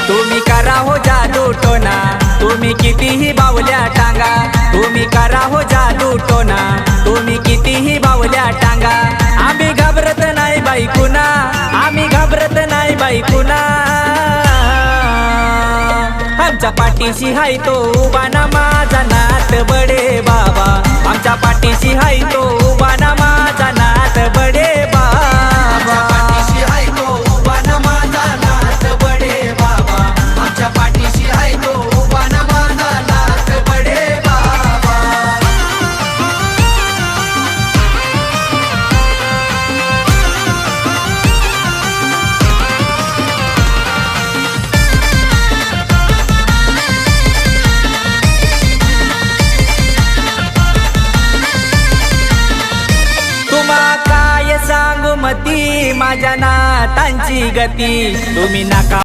तुम्ही करा हो जादू टोना, तुम्ही कितीही बावल्या टांगा, तुम्ही करा हो जादू टोना, तुम्ही कितीही बावल्या टांगा, आम्ही घाबरत नाही बाई कुणा, आम्ही घाबरत नाही बाई कुणा, आमच्या पाठीशी हाय तो उभा ना माझा नाथ बडे बाबा, आमच्या पाठीशी हाय तो उभा ना माझा नाथ बडे बाबा, पाठीशी हाय तो उभा ना माझा नाथ बडे बाबा, आमच्या पाठीशी हाय तो उभा ना माझा नाथ बडे बाबा। काय सांगू मती माझ्या नातांची गती, तुम्ही नका